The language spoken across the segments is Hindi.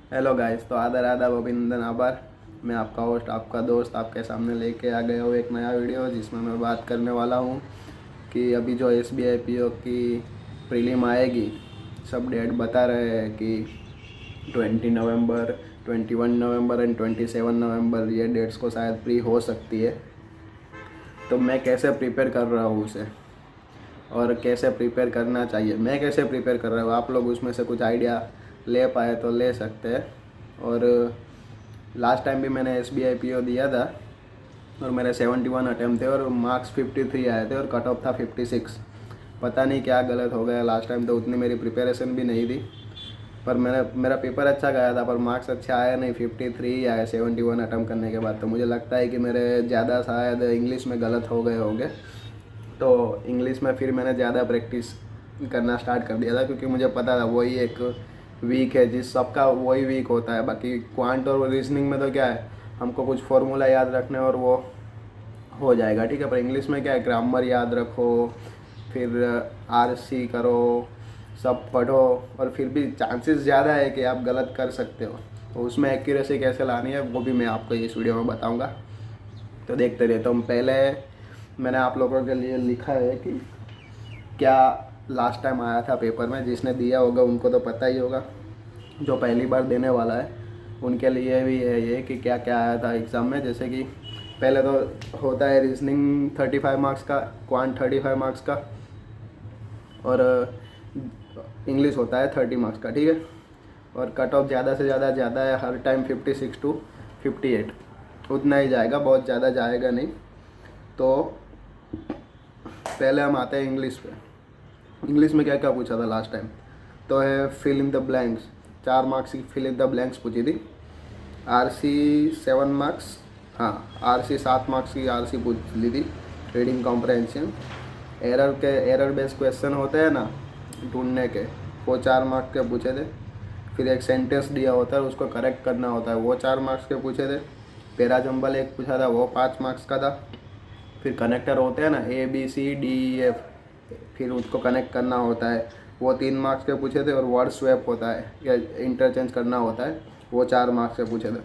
हेलो गाइस, तो आदर आदाब अभिनंदन आभार। मैं आपका होस्ट, आपका दोस्त आपके सामने लेके आ गया हूँ एक नया वीडियो जिसमें मैं बात करने वाला हूँ कि अभी जो SBI PO की प्रीलिम आएगी। सब डेट बता रहे हैं कि 20 नवंबर, 21 नवंबर एंड 27 नवंबर, ये डेट्स को शायद प्री हो सकती है। तो मैं कैसे प्रिपेयर कर रहा हूँ उसे और कैसे प्रिपेयर करना चाहिए, मैं कैसे प्रिपेयर कर रहा हूँ, आप लोग उसमें से कुछ आइडिया ले पाए तो ले सकते हैं। और लास्ट टाइम भी मैंने SBI PO दिया था और मेरे 71 अटैम्प्ट थे और मार्क्स 53 आए थे और कट ऑफ था 56। पता नहीं क्या गलत हो गया, लास्ट टाइम तो उतनी मेरी प्रिपरेशन भी नहीं थी, पर मेरा पेपर अच्छा गया था पर मार्क्स अच्छे आए नहीं, 53 आए 71 अटैम्प्ट करने के बाद। तो मुझे लगता है कि मेरे ज़्यादा शायद इंग्लिश में गलत हो गए होंगे। तो इंग्लिश में फिर मैंने ज़्यादा प्रैक्टिस करना स्टार्ट कर दिया था क्योंकि मुझे पता था वही एक वीक है, जिस सबका वही वीक होता है। बाकी क्वांट और रीजनिंग में तो क्या है, हमको कुछ फॉर्मूला याद रखने और वो हो जाएगा, ठीक है। पर इंग्लिश में क्या है, ग्रामर याद रखो, फिर RC करो, सब पढ़ो, और फिर भी चांसेस ज़्यादा है कि आप गलत कर सकते हो। तो उसमें एक्यूरेसी कैसे लानी है वो भी मैं आपको इस वीडियो में बताऊँगा। तो देखते रहिए। तो पहले मैंने आप लोगों के लिए लिखा है कि क्या लास्ट टाइम आया था पेपर में। जिसने दिया होगा उनको तो पता ही होगा, जो पहली बार देने वाला है उनके लिए भी है ये कि क्या क्या आया था एग्ज़ाम में। जैसे कि पहले तो होता है रीजनिंग 35 मार्क्स का, क्वांट 35 मार्क्स का, और इंग्लिश होता है 30 मार्क्स का, ठीक है। और कट ऑफ ज़्यादा से ज़्यादा है, हर टाइम 56 to 58 उतना ही जाएगा, बहुत ज़्यादा जाएगा नहीं। तो पहले हम आते हैं इंग्लिश पे। इंग्लिश में क्या क्या पूछा था लास्ट टाइम, तो है fill in the blanks. 4 marks की फिल इन द ब्लैंक्स पूछी थी। RC 7 मार्क्स, हाँ RC 7 मार्क्स की RC पूछ ली थी, reading comprehension. Error based question होते हैं ना ढूंढने के, वो 4 मार्क्स के पूछे थे। फिर एक सेंटेंस दिया होता है उसको करेक्ट करना होता है, वो 4 मार्क्स के पूछे थे। पेरा जंबल एक पूछा था, वो 5 मार्क्स का था। फिर कनेक्टर होते हैं ना ABCDEF, फिर उसको कनेक्ट करना होता है, वो 3 मार्क्स के पूछे थे। और वर्ड स्वैप होता है या इंटरचेंज करना होता है, वो 4 मार्क्स के पूछे थे।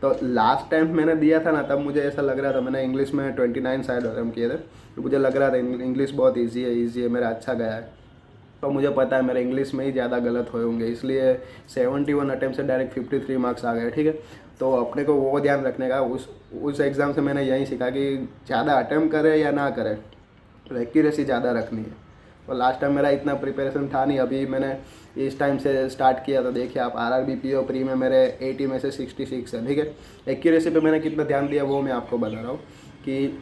तो लास्ट टाइम मैंने दिया था ना, तब मुझे ऐसा लग रहा था, मैंने इंग्लिश में 29 साइड अटेम्प्ट किए थे, तो मुझे लग रहा था इंग्लिश बहुत ईजी है, मेरा अच्छा गया है। तो मुझे पता है मेरे इंग्लिश में ही ज़्यादा गलत हुए होंगे, इसलिए 71 अटेम्प्ट से डायरेक्ट 53 मार्क्स आ गए, ठीक है। तो अपने को वो ध्यान रखने का, उस एग्ज़ाम से मैंने यही सीखा कि ज़्यादा अटेम्प्ट करें या ना करें, तो एक्यूरेसी ज़्यादा रखनी है। और लास्ट टाइम मेरा इतना प्रिपरेशन था नहीं, अभी मैंने इस टाइम से स्टार्ट किया। तो देखिए आप, RRB PO प्री में मेरे 80 में से 66 है, ठीक है। एक्यूरेसी पे मैंने कितना ध्यान दिया वो मैं आपको बता रहा हूँ कि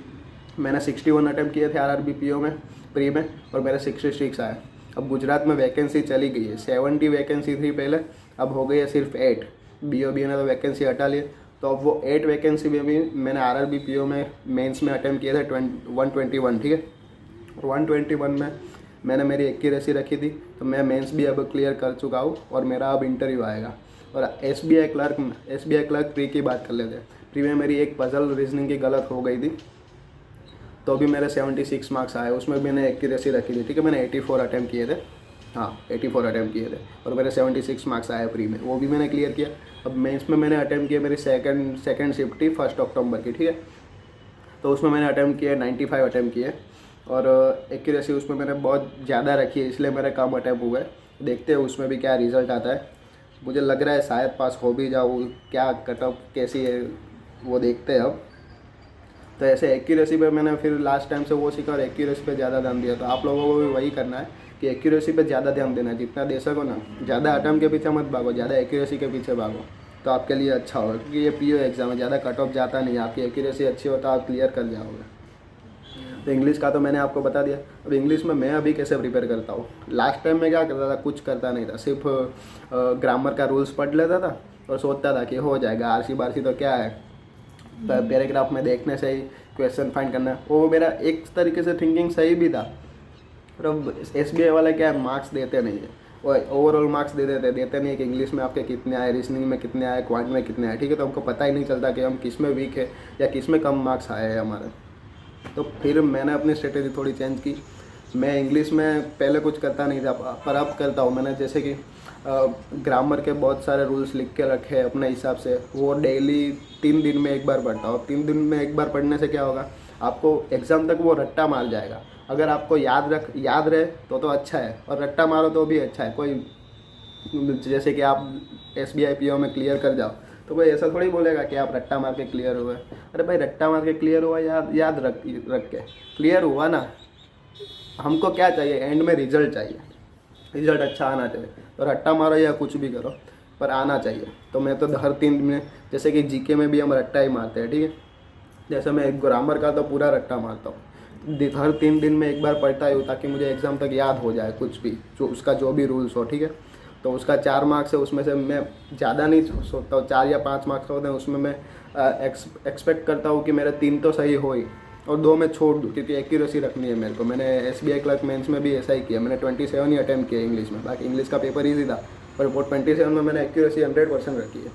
मैंने 61 अटैम्प्ट किए थे RRB PO में प्री में, और मेरे 66 आए। अब गुजरात में वैकेंसी चली गई है, 70 वैकेंसी थी पहले, अब हो गई है सिर्फ 8। BOB ने तो वैकेंसी हटा लिए, तो अब वो 8 वैकेंसी में भी मैंने RRB PO में मेंस में अटैम्प्ट किए थे 121, ठीक है। 121 में मैंने मेरी एक्यूरेसी रखी थी, तो मैं मेंस भी अब क्लियर कर चुका हूँ और मेरा अब इंटरव्यू आएगा। और SBI क्लर्क प्री की बात कर लेते हैं। प्री में मेरी एक पजल रीजनिंग की गलत हो गई थी, तो भी मेरे 76 मार्क्स आए, उसमें भी मैंने एक्यूरेसी रखी थी, ठीक है। मैंने 84 अटैम्प्ट किए थे, हाँ 84 अटैम्प्ट किए थे, और मेरे 76 मार्क्स आए प्री में, वो भी मैंने क्लियर किया। अब मेंस में मैंने अटैम्प्ट किया मेरी सेकंड शिफ्ट थी 1 अक्टूबर की, ठीक है। तो उसमें मैंने अटैम्प्ट किए 95 अटैम्प्ट किए, और एक्यूरेसी उसमें मैंने बहुत ज़्यादा रखी है, इसलिए मेरे कम अटैम्प्ट हुए। देखते हैं उसमें भी क्या रिज़ल्ट आता है। मुझे लग रहा है शायद पास हो भी जाऊँ, क्या कट ऑफ कैसी है वो देखते हैं अब। तो ऐसे एक्यूरेसी पे मैंने फिर लास्ट टाइम से वो सीखा और एक्यूरेसी पे ज़्यादा ध्यान दिया। तो आप लोगों को भी वही करना है कि एक्यूरेसी पे ज़्यादा ध्यान देना है, जितना दे सको ना। ज़्यादा अटैम्प्ट के पीछे मत भागो, ज़्यादा एक्यूरेसी के पीछे भागो, तो आपके लिए अच्छा होगा। क्योंकि ये PO एग्ज़ाम है, ज़्यादा कट ऑफ जाता नहीं है, आपकी एक्यूरेसी अच्छी हो तो आप क्लियर कर जाओगे। तो इंग्लिश का तो मैंने आपको बता दिया। अब इंग्लिश में मैं अभी कैसे प्रिपेयर करता हूँ। लास्ट टाइम मैं क्या करता था, कुछ करता नहीं था, सिर्फ ग्रामर का रूल्स पढ़ लेता था और सोचता था कि हो जाएगा। RC बारसी तो क्या है, पैराग्राफ में देखने से ही क्वेश्चन फाइंड करना है। वो मेरा एक तरीके से थिंकिंग सही भी था। पर अब SBI वाला क्या है, मार्क्स देते नहीं है, वो ओवरऑल मार्क्स देते नहीं है कि इंग्लिश में आपके कितने आए, रीजनिंग में कितने आए, क्वांट में कितने आए, ठीक है। तो हमको पता ही नहीं चलता कि हम किस में वीक है या किस में कम मार्क्स आए हैं हमारे। तो फिर मैंने अपनी स्ट्रेटेजी थोड़ी चेंज की। मैं इंग्लिश में पहले कुछ करता नहीं था, पर अब करता हूँ। मैंने जैसे कि ग्रामर के बहुत सारे रूल्स लिख के रखे हैं अपने हिसाब से, वो डेली 3 दिन में एक बार पढ़ता हूँ। 3 दिन में एक बार पढ़ने से क्या होगा, आपको एग्ज़ाम तक वो रट्टा मार जाएगा। अगर आपको याद रहे तो अच्छा है, और रट्टा मारो तो भी अच्छा है। कोई जैसे कि आप SBI PO में क्लियर कर जाओ तो कोई ऐसा थोड़ी बोलेगा कि आप रट्टा मार के क्लियर हुए। अरे भाई, रट्टा मार के क्लियर हुआ याद रख के क्लियर हुआ ना। हमको क्या चाहिए, एंड में रिजल्ट चाहिए, रिजल्ट अच्छा आना चाहिए। तो रट्टा मारो या कुछ भी करो, पर आना चाहिए। तो मैं तो हर 3 दिन में, जैसे कि GK में भी हम रट्टा ही मारते हैं, ठीक है। जैसे मैं ग्रामर का तो पूरा रट्टा मारता हूँ, हर 3 दिन में एक बार पढ़ता ही हूँ, ताकि मुझे एग्ज़ाम तक याद हो जाए कुछ भी, जो उसका जो भी रूल्स हो, ठीक है। तो उसका 4 मार्क्स है, उसमें से मैं ज़्यादा नहीं सोचता हूँ, 4 या 5 मार्क्स होते हैं, उसमें मैं एक्सपेक्ट करता हूँ कि मेरे 3 तो सही हो ही, और 2 मैं छोड़ दूँ, क्योंकि एक्यूरेसी रखनी है मेरे को। मैंने SBI क्लर्क मेंस में भी ऐसा ही किया, मैंने 27 ही अटैम्प्ट किया इंग्लिश में। बाकी इंग्लिश का पेपर ईजी था, पर वो 27 में मैंने एक्यूरेसी 100% रखी है।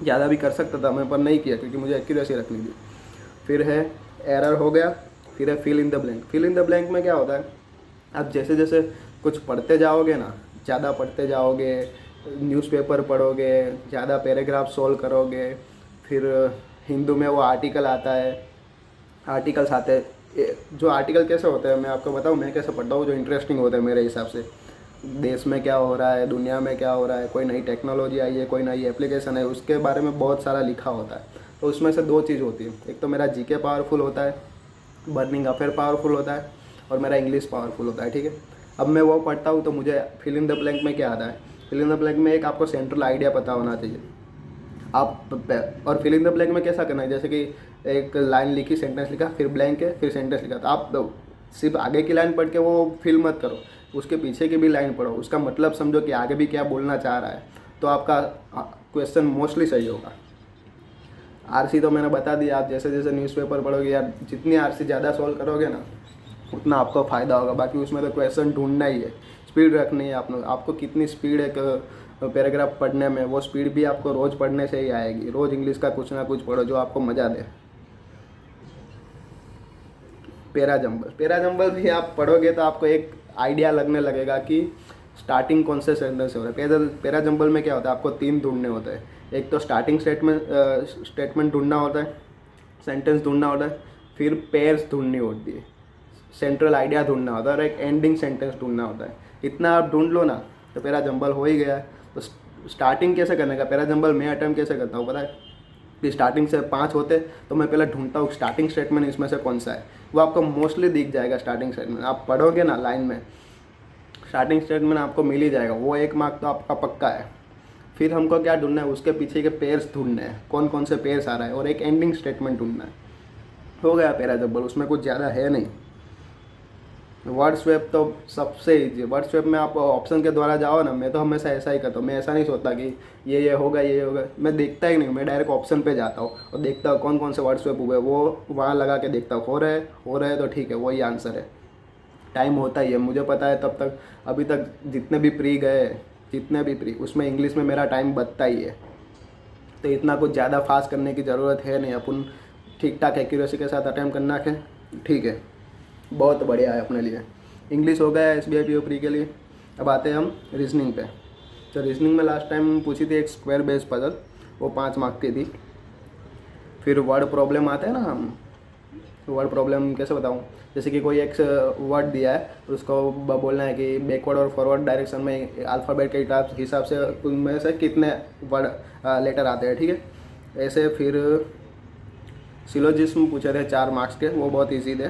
ज़्यादा भी कर सकता था मैं, पर नहीं किया, क्योंकि मुझे एक्यूरेसी रखनी थी। फिर है एरर हो गया, फिर है fill in the blank. Fill in the blank में क्या होता है, आप जैसे जैसे कुछ पढ़ते जाओगे ना, ज़्यादा पढ़ते जाओगे, न्यूज़पेपर पढ़ोगे, ज़्यादा पैराग्राफ सॉल्व करोगे, फिर हिंदू में वो आर्टिकल आता है, आर्टिकल्स आते हैं। जो आर्टिकल कैसे होते हैं मैं आपको बताऊँ, मैं कैसे पढ़ता हूँ, जो इंटरेस्टिंग होते हैं मेरे हिसाब से। देश में क्या हो रहा है, दुनिया में क्या हो रहा है, कोई नई टेक्नोलॉजी आई है, कोई नई एप्लीकेशन है, उसके बारे में बहुत सारा लिखा होता है। तो उसमें से 2 चीज़ होती है, एक तो मेरा GK पावरफुल होता है, बर्निंग अफेयर पावरफुल होता है, और मेरा इंग्लिश पावरफुल होता है, ठीक है। अब मैं वो पढ़ता हूँ तो मुझे फिल इन द ब्लैंक में क्या आता है, फिल इन द ब्लैंक में एक आपको सेंट्रल आइडिया पता होना चाहिए आप। और फिल इन द ब्लैंक में कैसा करना है, जैसे कि एक लाइन लिखी, सेंटेंस लिखा, फिर ब्लैंक है, फिर सेंटेंस लिखा, तो आप सिर्फ आगे की लाइन पढ़ के वो फिल मत करो, उसके पीछे की भी लाइन पढ़ो, उसका मतलब समझो कि आगे भी क्या बोलना चाह रहा है, तो आपका क्वेश्चन मोस्टली सही होगा। RC तो मैंने बता दिया, आप जैसे जैसे न्यूज़पेपर पढ़ोगे या जितनी RC ज़्यादा सॉल्व करोगे ना, उतना आपको फ़ायदा होगा। बाकी उसमें तो क्वेश्चन ढूंढना ही है, स्पीड रखनी है आपको कितनी स्पीड है पैराग्राफ पढ़ने में, वो स्पीड भी आपको रोज़ पढ़ने से ही आएगी। रोज़ इंग्लिश का कुछ ना कुछ पढ़ो जो आपको मज़ा दे। पैरा जंबल भी आप पढ़ोगे तो आपको एक आइडिया लगने लगेगा कि स्टार्टिंग कौन से सेंटेंस से हो रहा है। पैरा जंबल में क्या होता है, आपको 3 ढूंढने होते हैं। एक तो स्टार्टिंग स्टेटमेंट ढूंढना होता है, सेंटेंस ढूंढना होता है, फिर पेयर्स ढूंढनी होती है, सेंट्रल आइडिया ढूंढना होता है, और एक एंडिंग सेंटेंस ढूंढना होता है। इतना आप ढूंढ लो ना तो पैरा जंबल हो ही गया है। तो स्टार्टिंग कैसे करने का, पैरा जंबल मैं अटेम्प्ट कैसे करता हूँ पता है कि स्टार्टिंग से 5 होते तो मैं पहले ढूंढता हूँ स्टार्टिंग स्टेटमेंट इसमें से कौन सा है, वो आपको मोस्टली दिख जाएगा। स्टार्टिंग स्टेटमेंट आप पढ़ोगे ना लाइन में, स्टार्टिंग स्टेटमेंट आपको मिल ही जाएगा, वो 1 मार्क तो आपका पक्का है। फिर हमको क्या ढूंढना है, उसके पीछे के पेयर्स ढूंढने हैं, कौन कौन से पेयर्स आ रहा है, और एक एंडिंग स्टेटमेंट ढूंढना है। हो गया पैरा जंबल, उसमें कुछ ज़्यादा है नहीं। वर्ड स्वैप तो सबसे ईजी है। वर्ड स्वैप में आप ऑप्शन के द्वारा जाओ ना, मैं तो हमेशा ऐसा ही करता हूँ। मैं ऐसा नहीं सोचता कि ये होगा ये होगा, मैं देखता ही नहीं, मैं डायरेक्ट ऑप्शन पे जाता हूँ और देखता हूँ कौन कौन से वर्ड स्वैप हुए, वो वहाँ लगा के देखता हूँ। हो रहे तो ठीक है, वही आंसर है। टाइम होता ही है, मुझे पता है। तब तक अभी तक जितने भी प्री उसमें इंग्लिश में मेरा टाइम बचता ही है, तो इतना कुछ ज़्यादा फास्ट करने की ज़रूरत है नहीं। अपन ठीक ठाक एक्यूरेसी के साथ अटेम्प्ट करना है, ठीक है, बहुत बढ़िया है अपने लिए। इंग्लिश हो गया SBI PO प्री के लिए। अब आते हैं हम रीजनिंग पे। तो रीजनिंग में लास्ट टाइम पूछी थी एक स्क्वायर बेस पजल, वो 5 मार्क की थी। फिर वर्ड प्रॉब्लम आते हैं ना, हम वर्ड प्रॉब्लम कैसे बताऊँ, जैसे कि कोई एक वर्ड दिया है तो उसको बोलना है कि बैकवर्ड और फॉरवर्ड डायरेक्शन में अल्फ़ाबेट के हिसाब से उनमें से कितने वर्ड लेटर आते हैं, ठीक है। ऐसे फिर सिलोजिज्म पूछे थे 4 मार्क्स के, वो बहुत ईजी थे।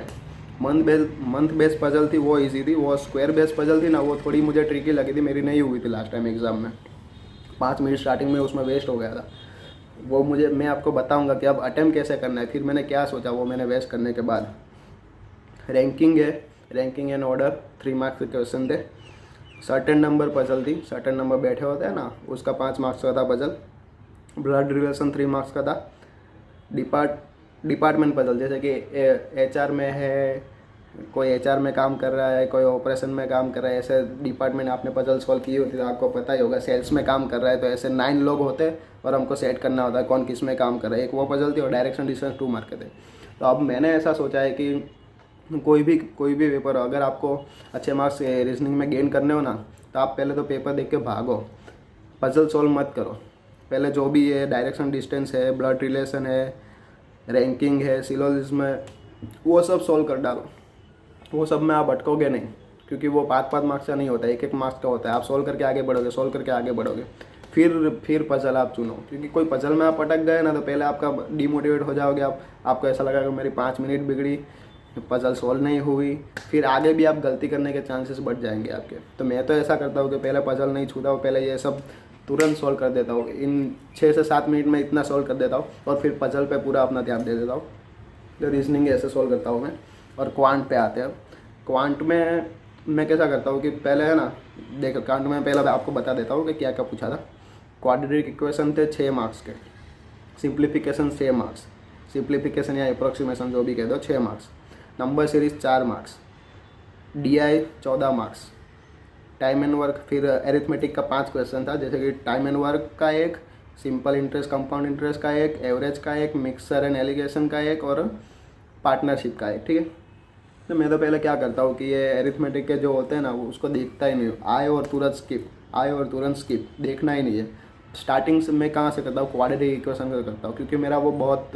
मंथ बेस पजल थी, वो इजी थी। वो स्क्वायर बेस पजल थी ना, वो थोड़ी मुझे ट्रिकी लगी थी, मेरी नहीं हुई थी लास्ट टाइम एग्ज़ाम में। 5 मिनट स्टार्टिंग में उसमें वेस्ट हो गया था। वो मैं आपको बताऊंगा कि अब अटेम्प्ट कैसे करना है। फिर मैंने क्या सोचा, वो मैंने वेस्ट करने के बाद रैंकिंग एंड ऑर्डर 3 मार्क्स के क्वेश्चन थे। सर्टेन नंबर पजल थी, सर्टेन नंबर बैठे होते हैं ना, उसका 5 मार्क्स का था पजल। ब्लड रिलेशन 3 मार्क्स का था। डिपार्टमेंट पजल, जैसे कि HR में है, कोई HR में काम कर रहा है, कोई ऑपरेशन में काम कर रहा है, ऐसे डिपार्टमेंट आपने पजल सॉल्व की होती है तो आपको पता ही होगा। सेल्स में काम कर रहा है तो ऐसे 9 लोग होते हैं और हमको सेट करना होता है कौन किस में काम कर रहा है। एक वो पजल थी, और डायरेक्शन डिस्टेंस 2 मार्क के थे। तो अब मैंने ऐसा सोचा है कि कोई भी पेपर हो, अगर आपको अच्छे मार्क्स रीजनिंग में गेन करने हो ना, तो आप पहले तो पेपर देख के भागो। पजल सॉल्व मत करो, पहले जो भी है डायरेक्शन डिस्टेंस है, ब्लड रिलेशन है, रैंकिंग है, सिलोजिज्म है, वो सब सॉल्व कर डालो। वो सब में आप अटकोगे नहीं, क्योंकि वो 5-5 मार्क्स का नहीं होता है, 1-1 मार्क्स का होता है। आप सॉल्व करके आगे बढ़ोगे, सॉल्व करके आगे बढ़ोगे, फिर पजल आप चुनो। क्योंकि कोई पजल में आप अटक गए ना तो पहले आपका डिमोटिवेट हो जाओगे, आपको ऐसा लगा कि मेरी 5 मिनट बिगड़ी, पजल सॉल्व नहीं हुई, फिर आगे भी आप गलती करने के चांसेस बढ़ जाएंगे आपके। तो मैं तो ऐसा करता हूँ कि पहले पजल नहीं छूता हूँ, पहले ये सब तुरंत सॉल्व कर देता हूँ, इन 6 से 7 मिनट में इतना सॉल्व कर देता हूँ, और फिर पजल पे पूरा अपना ध्यान दे देता हूँ। तो रीजनिंग ऐसे सॉल्व करता हूँ मैं। और क्वांट पे आते हैं। क्वांट में मैं कैसा करता हूँ कि पहले है ना, देखो क्वांट में पहले आपको बता देता हूँ कि क्या क्या पूछा था। क्वाड्रेटिक इक्वेशन थे 6 मार्क्स के, सिंप्लीफिकेशन 6 मार्क्स, सिंप्लीफिकेशन या अप्रोक्सीमेशन जो भी कह दो 6 marks, number series 4 marks, DI 14 marks, time and work, फिर एरिथमेटिक का 5 क्वेश्चन था, जैसे कि टाइम एंड वर्क का एक, सिंपल इंटरेस्ट कंपाउंड इंटरेस्ट का एक, एवरेज का एक, मिक्सर एंड एलिगेशन का एक, और पार्टनरशिप का एक। ठीक है, तो मैं तो पहले क्या करता हूँ कि ये एरिथमेटिक के जो होते हैं ना, वो उसको देखता ही नहीं, आए और तुरंत स्किप, आए और तुरंत स्किप, देखना ही नहीं है। स्टार्टिंग से मैं कहाँ से करता हूँ, क्वाड्रेटिक इक्वेशन का करता हूँ, क्योंकि मेरा वो बहुत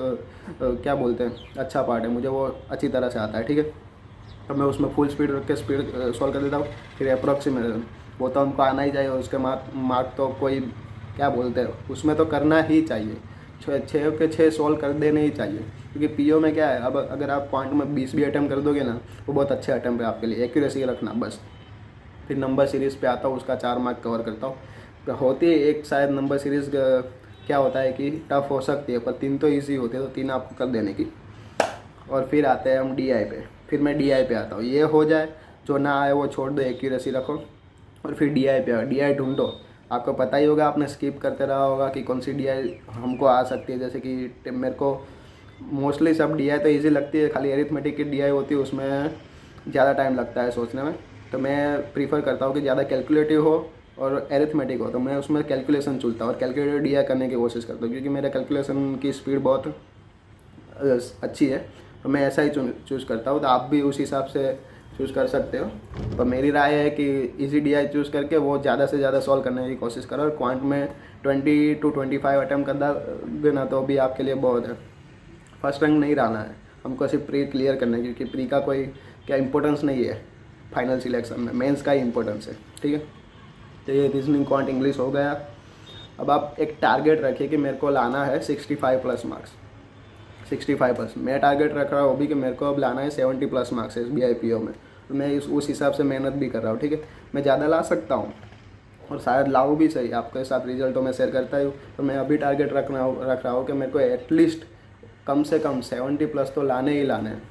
क्या बोलते हैं, अच्छा पार्ट है, मुझे वो अच्छी तरह से आता है। ठीक है, तो मैं उसमें फुल स्पीड रख के स्पीड सॉल्व कर देता हूँ। फिर अप्रॉक्सीमेशन, वो तो हमको आना ही चाहिए, उसके मार्क तो कोई क्या बोलते हैं, उसमें तो करना ही चाहिए, 6 के 6 सॉल्व कर देने ही चाहिए। क्योंकि पीओ में क्या है, अब अगर आप क्वांट में 20 भी अटैम्प्ट कर दोगे ना, वो बहुत अच्छे अटैम्प्ट है आपके लिए, एक्यूरेसी रखना बस। फिर नंबर सीरीज़ पे आता हूँ, उसका 4 मार्क कवर करता हूँ। तो होती है एक शायद नंबर सीरीज़ क्या होता है कि टफ हो सकती है, पर 3 तो ईजी होती है, तो 3 आपको कर देने की। और फिर आते हैं हम DI पे, फिर मैं DI पे आता हूँ। ये हो जाए, जो ना आए वो छोड़ दो, एक्यूरेसी रखो, और फिर DI पे आओ। DI ढूंढो, आपको पता ही होगा, आपने स्किप करते रहा होगा कि कौन सी DI हमको आ सकती है। जैसे कि मेरे को मोस्टली सब DI तो ईजी लगती है, खाली एरिथमेटिक की DI होती है, उसमें ज़्यादा टाइम लगता है सोचने में। तो मैं प्रीफर करता हूँ कि ज़्यादा कैलकुलेटिव हो और एरिथमेटिक हो, तो मैं उसमें कैलकुलेशन चुनता हूँ और कैलकुलेटिव DI करने की कोशिश करता हूँ, क्योंकि मेरा कैलकुलेशन की स्पीड बहुत अच्छी है, तो मैं ऐसा ही चूज़ करता हूँ। तो आप भी उस हिसाब से चूज़ कर सकते हो। तो मेरी राय है कि इजी DI चूज़ करके वो ज़्यादा से ज़्यादा सॉल्व करने की कोशिश करो, और क्वांट में 20 to 25 अटैम्प्ट कर देना तो भी आपके लिए बहुत है। फर्स्ट रैंक नहीं रहना है हमको, सिर्फ प्री क्लियर करना है, क्योंकि प्री का कोई क्या इंपॉर्टेंस नहीं है फाइनल सिलेक्शन में, मेंस का ही इंपॉर्टेंस है। ठीक है, तो ये रीजनिंग क्वांट इंग्लिश हो गया। अब आप एक टारगेट रखिए कि मेरे को लाना है 65+ मार्क्स, 65+। मैं टारगेट रख रहा हूँ अभी कि मेरे को अब लाना है 70+ मार्क्स SBI PO में, तो मैं उस हिसाब से मेहनत भी कर रहा हूँ। ठीक है, मैं ज़्यादा ला सकता हूँ और शायद लाऊँ भी सही, आपके साथ रिजल्ट तो मैं शेयर करता ही हूँ। तो मैं अभी टारगेट रख रहा हूँ कि मेरे को एटलीस्ट कम से कम 70+ तो लाने ही लाने हैं।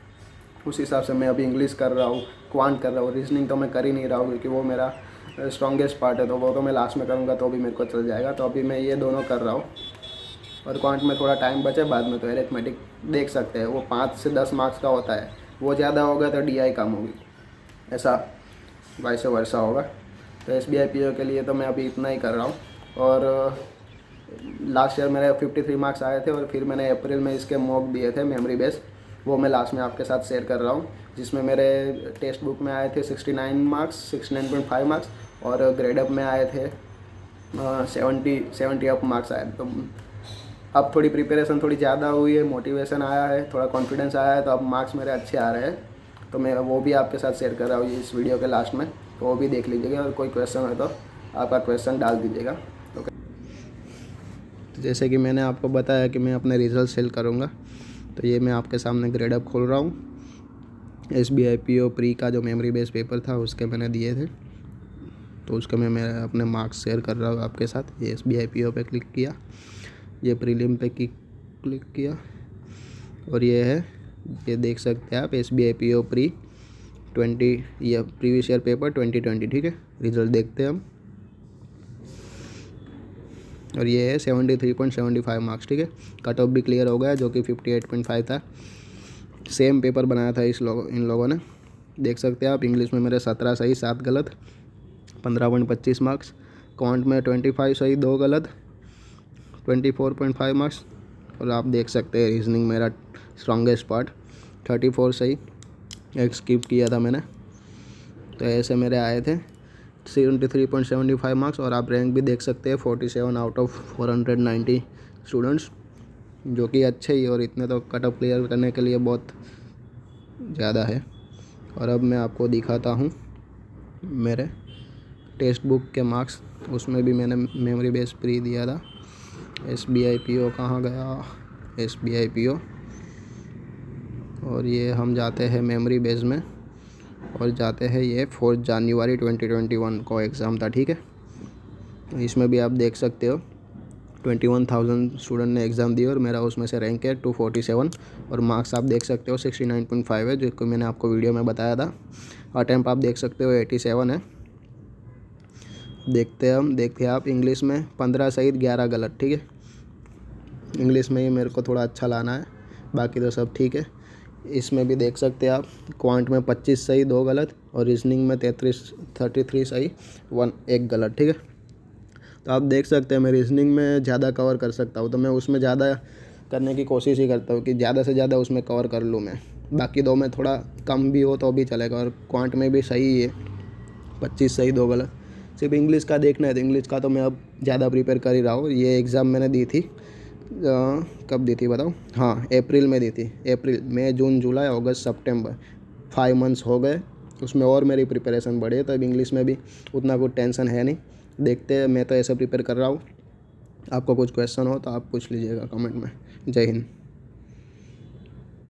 उस हिसाब से मैं अभी इंग्लिश कर रहा हूँ, क्वांट कर रहा हूँ, रीजनिंग तो मैं कर ही नहीं रहा हूँ, क्योंकि वो मेरा स्ट्रॉन्गेस्ट पार्ट है, तो वो तो मैं लास्ट में करूँगा तो भी मेरे को चल जाएगा। तो अभी मैं ये दोनों कर रहा हूँ, और क्वांट में थोड़ा टाइम बचे, बाद में तो एरिथमेटिक देख सकते हैं, वो 5 से 10 मार्क्स का होता है, वो ज़्यादा होगा तो DI कम होगी, ऐसा वाइस वर्सा होगा। तो SBI PO के लिए तो मैं अभी इतना ही कर रहा हूँ। और लास्ट ईयर मेरे 53 मार्क्स आए थे, और फिर मैंने अप्रैल में इसके मॉक दिए थे मेमोरी बेस, वो मैं लास्ट में आपके साथ शेयर कर रहा हूँ, जिसमें मेरे टेक्स्ट बुक में आए थे 69 मार्क्स, 69.5 मार्क्स, और ग्रेड अप में आए थे 70 अप मार्क्स आए। तो अब थोड़ी प्रिपरेशन थोड़ी ज़्यादा हुई है, मोटिवेशन आया है, थोड़ा कॉन्फिडेंस आया है, तो अब मार्क्स मेरे अच्छे आ रहे हैं। तो मैं वो भी आपके साथ शेयर कर रहा हूँ इस वीडियो के लास्ट में, तो वो भी देख लीजिएगा, और कोई क्वेश्चन है तो आपका क्वेश्चन डाल दीजिएगा। ओके, तो जैसे कि मैंने आपको बताया कि मैं अपने रिजल्ट सेल करूँगा, तो ये मैं आपके सामने ग्रेड अप खोल रहा हूँ। SBI PO प्री का जो मेमोरी बेस पेपर था उसके मैंने दिए थे, तो उसके मैं अपने मार्क्स शेयर कर रहा हूँ आपके साथ। ये SBI PO पे क्लिक किया, ये प्रीलिम पे क्लिक किया, और ये है, ये देख सकते हैं आप SBI PO प्री 20, ये प्रीवियस ईयर पेपर 2020। ठीक है, रिजल्ट देखते हैं हम, और ये है 73.75 मार्क्स। ठीक है, कट ऑफ भी क्लियर हो गया, जो कि 58.5 था। सेम पेपर बनाया था इन लोगों ने, देख सकते हैं आप। इंग्लिश में मेरे 17 सही 7 गलत, 15.25 मार्क्स। क्वांट में 25 सही 2 गलत, 24.5 मार्क्स। और आप देख सकते हैं रीजनिंग मेरा स्ट्रॉन्गेस्ट पार्ट, 34 सही, एक स्किप किया था मैंने। तो ऐसे मेरे आए थे, 73.75 मार्क्स, और आप रैंक भी देख सकते हैं 47 आउट ऑफ 490 स्टूडेंट्स, जो कि अच्छे ही, और इतने तो कट ऑफ क्लियर करने के लिए बहुत ज़्यादा है। और अब मैं आपको दिखाता हूँ मेरे टेक्स्ट बुक के मार्क्स, उसमें भी मैंने मेमोरी बेस प्री दिया था। SBI PO कहाँ गया, SBI PO, और ये हम जाते हैं मेमोरी बेस में, और जाते हैं ये 4 जनवरी 2021 को एग्ज़ाम था, ठीक है। इसमें भी आप देख सकते हो 21,000 स्टूडेंट ने एग्ज़ाम दी और मेरा उसमें से रैंक है 247, और मार्क्स आप देख सकते हो 69.5 है, जो कि मैंने आपको वीडियो में बताया था। अटैम्प्ट आप देख सकते हो 87 है। देखते हैं आप इंग्लिश में 15 सही 11 गलत, ठीक है। इंग्लिश में ही मेरे को थोड़ा अच्छा लाना है, बाकी तो सब ठीक है। इसमें भी देख सकते हैं आप, क्वांट में 25 सही 2 गलत, और रीजनिंग में 33 सही 1 गलत, ठीक है। तो आप देख सकते हैं मैं रीजनिंग में ज़्यादा कवर कर सकता हूँ, तो मैं उसमें ज़्यादा करने की कोशिश ही करता हूँ कि ज़्यादा से ज़्यादा उसमें कवर कर लूँ मैं। बाकी दो में थोड़ा कम भी हो तो भी चलेगा, और क्वांट में भी सही ही है 25 सही 2 गलत। सिर्फ इंग्लिश का देखना है, तो इंग्लिश का तो मैं अब ज़्यादा प्रिपेयर कर ही रहा हूँ। ये एग्ज़ाम मैंने दी थी, कब दी थी बताओ, हाँ अप्रैल में दी थी। अप्रैल, मई, जून, जुलाई, अगस्त, सितंबर, 5 मंथ्स हो गए। उसमें और मेरी प्रिपरेशन बढ़ी है, तो अब इंग्लिश में भी उतना कुछ टेंशन है नहीं। देखते हैं, मैं तो ऐसे प्रिपेयर कर रहा हूँ। आपको कुछ क्वेश्चन हो तो आप पूछ लीजिएगा कमेंट में। जय हिंद।